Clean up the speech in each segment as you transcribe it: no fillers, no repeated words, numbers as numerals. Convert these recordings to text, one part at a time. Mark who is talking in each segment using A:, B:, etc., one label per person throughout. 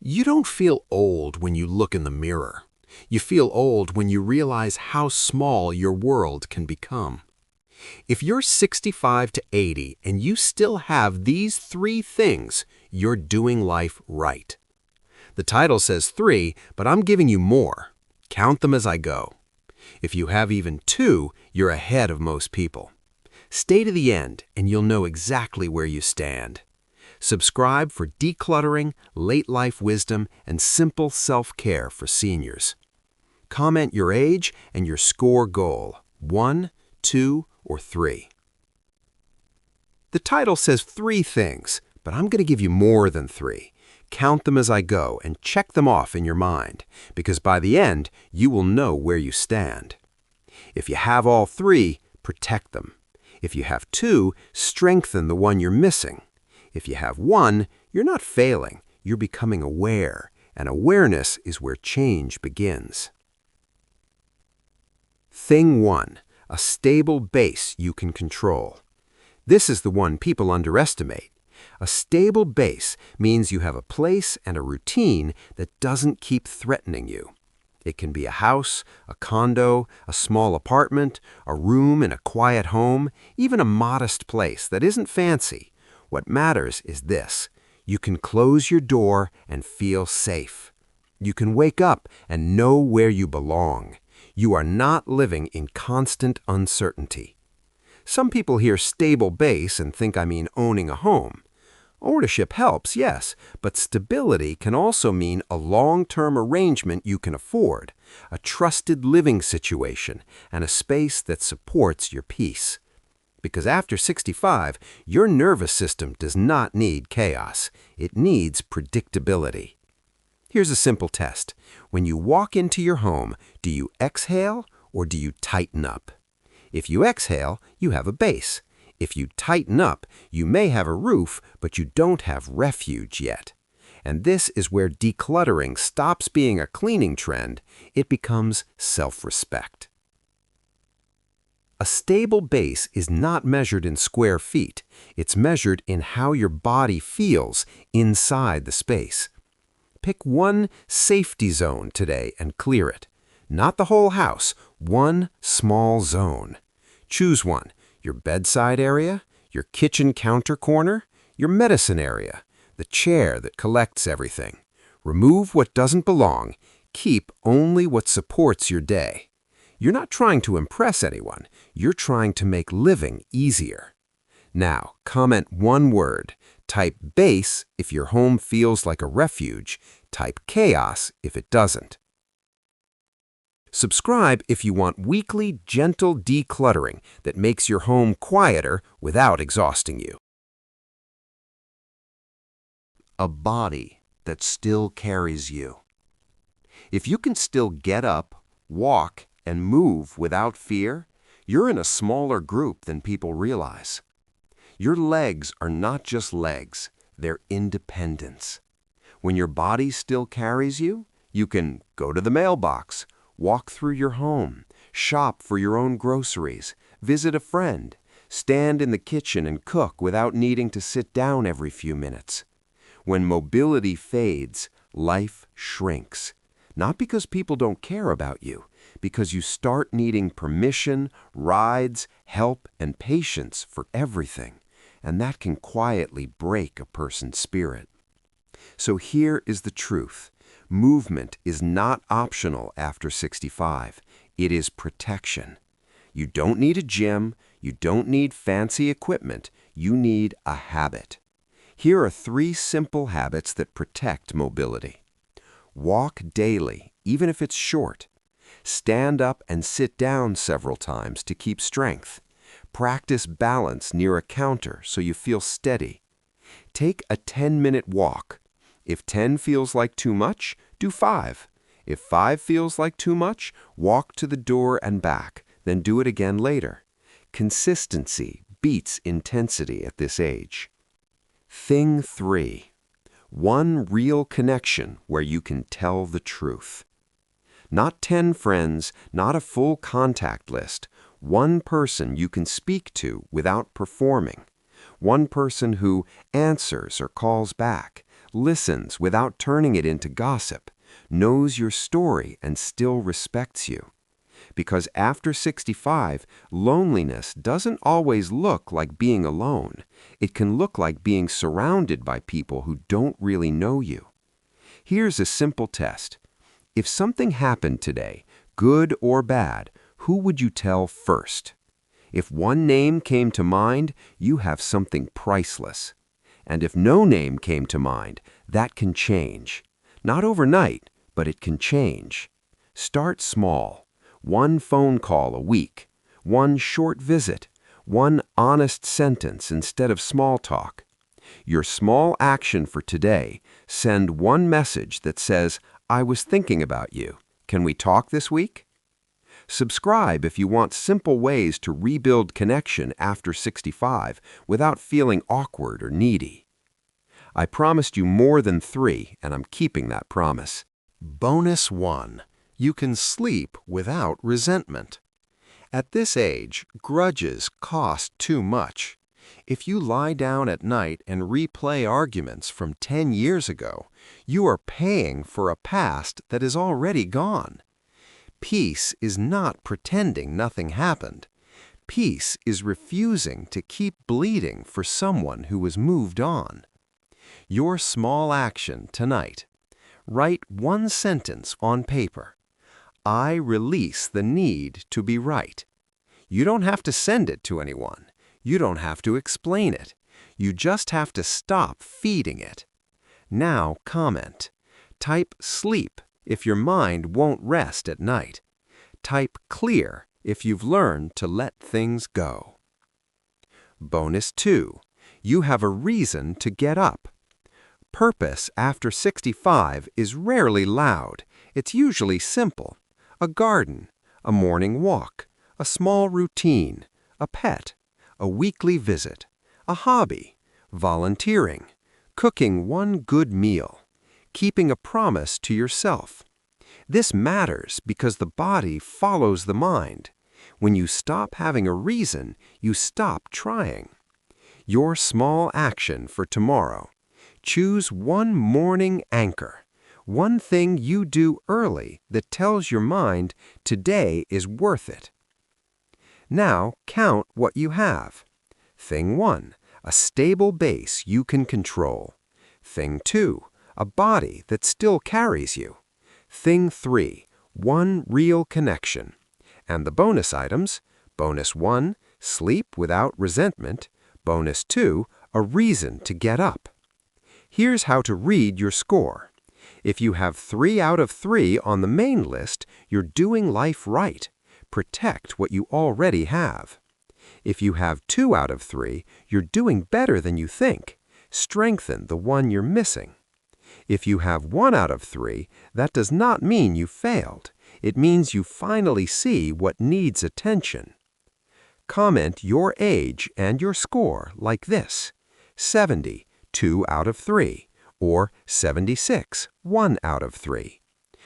A: You don't feel old when you look in the mirror. You feel old when you realize how small your world can become. If you're 65 to 80 and you still have these 3 things, you're doing life right. The title says 3, but I'm giving you more. Count them as I go. If you have even 2, you're ahead of most people. Stay to the end and you'll know exactly where you stand. Subscribe for decluttering, late life wisdom, and simple self-care for seniors. Comment your age and your score goal, 1, 2, or 3. The title says 3 things, but I'm going to give you more than 3. Count them as I go and check them off in your mind, because by the end, you will know where you stand. If you have all 3, protect them. If you have 2, strengthen the one you're missing. If you have 1, you're not failing, you're becoming aware, and awareness is where change begins. Thing 1, a stable base you can control. This is the one people underestimate. A stable base means you have a place and a routine that doesn't keep threatening you. It can be a house, a condo, a small apartment, a room in a quiet home, even a modest place that isn't fancy. What matters is this: you can close your door and feel safe. You can wake up and know where you belong. You are not living in constant uncertainty. Some people hear stable base and think I mean owning a home. Ownership helps, yes, but stability can also mean a long-term arrangement you can afford, a trusted living situation, and a space that supports your peace. Because after 65, your nervous system does not need chaos. It needs predictability. Here's a simple test. When you walk into your home, do you exhale or do you tighten up? If you exhale, you have a base. If you tighten up, you may have a roof, but you don't have refuge yet. And this is where decluttering stops being a cleaning trend. It becomes self-respect. A stable base is not measured in square feet. It's measured in how your body feels inside the space. Pick one safety zone today and clear it. Not the whole house, one small zone. Choose one: your bedside area, your kitchen counter corner, your medicine area, the chair that collects everything. Remove what doesn't belong. Keep only what supports your day. You're not trying to impress anyone. You're trying to make living easier. Now, comment one word. Type base if your home feels like a refuge. Type chaos if it doesn't. Subscribe if you want weekly, gentle decluttering that makes your home quieter without exhausting you. A body that still carries you. If you can still get up, walk, and move without fear, you're in a smaller group than people realize. Your legs are not just legs, they're independence. When your body still carries you, you can go to the mailbox, walk through your home, shop for your own groceries, visit a friend, stand in the kitchen and cook without needing to sit down every few minutes. When mobility fades, life shrinks. Not because people don't care about you, because you start needing permission, rides, help, and patience for everything. And that can quietly break a person's spirit. So here is the truth. Movement is not optional after 65. It is protection. You don't need a gym. You don't need fancy equipment. You need a habit. Here are 3 simple habits that protect mobility. Walk daily, even if it's short. Stand up and sit down several times to keep strength. Practice balance near a counter so you feel steady. Take a 10-minute walk. If 10 feels like too much, do 5. If 5 feels like too much, walk to the door and back, then do it again later. Consistency beats intensity at this age. Thing 3. One real connection where you can tell the truth. Not 10 friends, not a full contact list. One person you can speak to without performing. One person who answers or calls back, listens without turning it into gossip, knows your story and still respects you. Because after 65, loneliness doesn't always look like being alone. It can look like being surrounded by people who don't really know you. Here's a simple test. If something happened today, good or bad, who would you tell first? If one name came to mind, you have something priceless. And if no name came to mind, that can change. Not overnight, but it can change. Start small. One phone call a week, one short visit, one honest sentence instead of small talk. Your small action for today, send one message that says, "I was thinking about you. Can we talk this week?" Subscribe if you want simple ways to rebuild connection after 65 without feeling awkward or needy. I promised you more than 3, and I'm keeping that promise.
B: Bonus 1. You can sleep without resentment. At this age, grudges cost too much. If you lie down at night and replay arguments from 10 years ago, you are paying for a past that is already gone. Peace is not pretending nothing happened. Peace is refusing to keep bleeding for someone who has moved on. Your small action tonight. Write one sentence on paper. I release the need to be right. You don't have to send it to anyone. You don't have to explain it. You just have to stop feeding it. Now comment. Type sleep if your mind won't rest at night. Type clear if you've learned to let things go. Bonus 2. You have a reason to get up. Purpose after 65 is rarely loud. It's usually simple. A garden, a morning walk, a small routine, a pet, a weekly visit, a hobby, volunteering, cooking one good meal, keeping a promise to yourself. This matters because the body follows the mind. When you stop having a reason, you stop trying. Your small action for tomorrow. Choose one morning anchor. One thing you do early that tells your mind today is worth it. Now count what you have. Thing 1, a stable base you can control. Thing 2, a body that still carries you. Thing 3, one real connection. And the bonus items, bonus 1, sleep without resentment. Bonus 2, a reason to get up. Here's how to read your score. If you have 3 out of 3 on the main list, you're doing life right. Protect what you already have. If you have 2 out of 3, you're doing better than you think. Strengthen the one you're missing. If you have 1 out of 3, that does not mean you failed. It means you finally see what needs attention. Comment your age and your score like this: 70, 2 out of 3, or 76, 1 out of 3.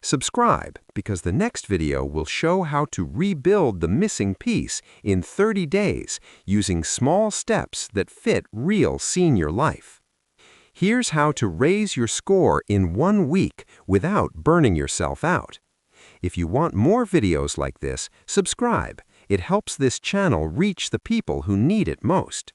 B: Subscribe because the next video will show how to rebuild the missing piece in 30 days using small steps that fit real senior life. Here's how to raise your score in 1 week without burning yourself out. If you want more videos like this, subscribe. It helps this channel reach the people who need it most.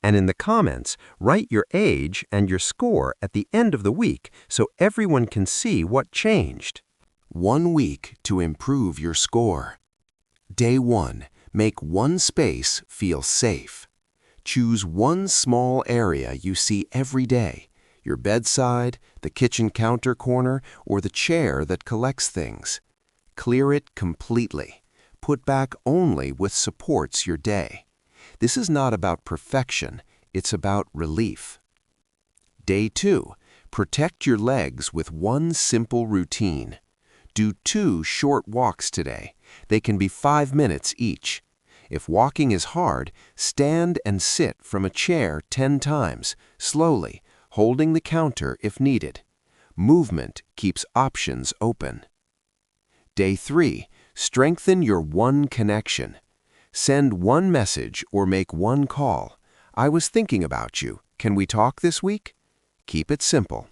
B: And in the comments, write your age and your score at the end of the week so everyone can see what changed. 1 week to improve your score. Day 1. Make one space feel safe. Choose one small area you see every day, your bedside, the kitchen counter corner, or the chair that collects things. Clear it completely. Put back only what supports your day. This is not about perfection, it's about relief. Day 2. Protect your legs with one simple routine. Do 2 short walks today. They can be 5 minutes each. If walking is hard, stand and sit from a chair 10 times, slowly, holding the counter if needed. Movement keeps options open. Day 3. Strengthen your one connection. Send one message or make one call. I was thinking about you. Can we talk this week? Keep it simple.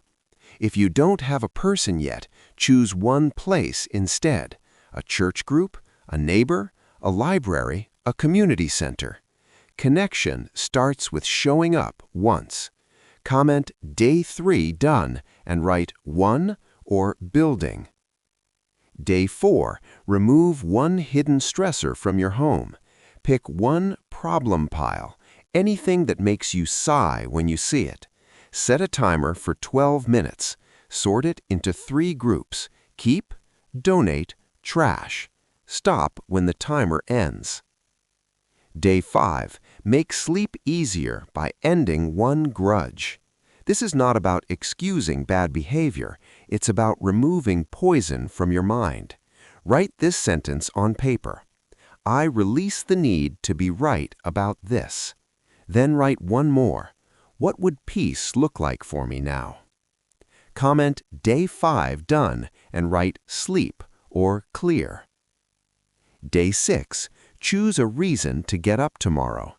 B: If you don't have a person yet, choose one place instead: a church group, a neighbor, a library, a community center. Connection starts with showing up once. Comment Day 3 done and write 1 or building. Day 4, remove one hidden stressor from your home. Pick one problem pile, anything that makes you sigh when you see it. Set a timer for 12 minutes. Sort it into 3 groups: keep, donate, trash. Stop when the timer ends. Day 5, make sleep easier by ending one grudge. This is not about excusing bad behavior. It's about removing poison from your mind. Write this sentence on paper: I release the need to be right about this. Then write one more: what would peace look like for me now? Comment Day 5 done and write sleep or clear. Day 6, choose a reason to get up tomorrow.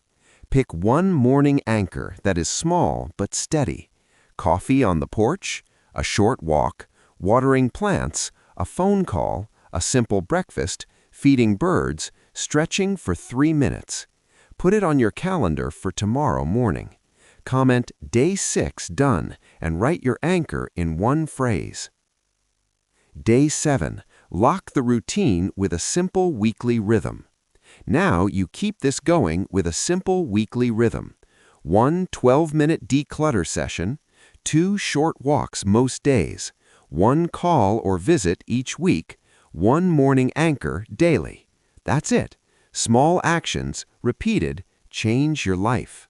B: Pick one morning anchor that is small but steady: coffee on the porch, a short walk, watering plants, a phone call, a simple breakfast, feeding birds, stretching for 3 minutes. Put it on your calendar for tomorrow morning. Comment Day 6 done and write your anchor in one phrase. Day 7, lock the routine with a simple weekly rhythm. Now you keep this going with a simple weekly rhythm: 1 12-minute declutter session, 2 short walks most days, 1 call or visit each week, 1 morning anchor daily. That's it. Small actions, repeated, change your life.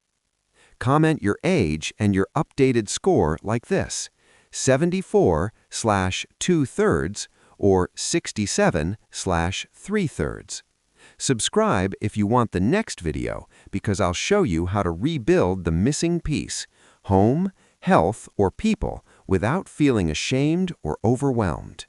B: Comment your age and your updated score like this: 74/2/3 or 67/3/3. Subscribe if you want the next video, because I'll show you how to rebuild the missing piece: home, health, or people, without feeling ashamed or overwhelmed.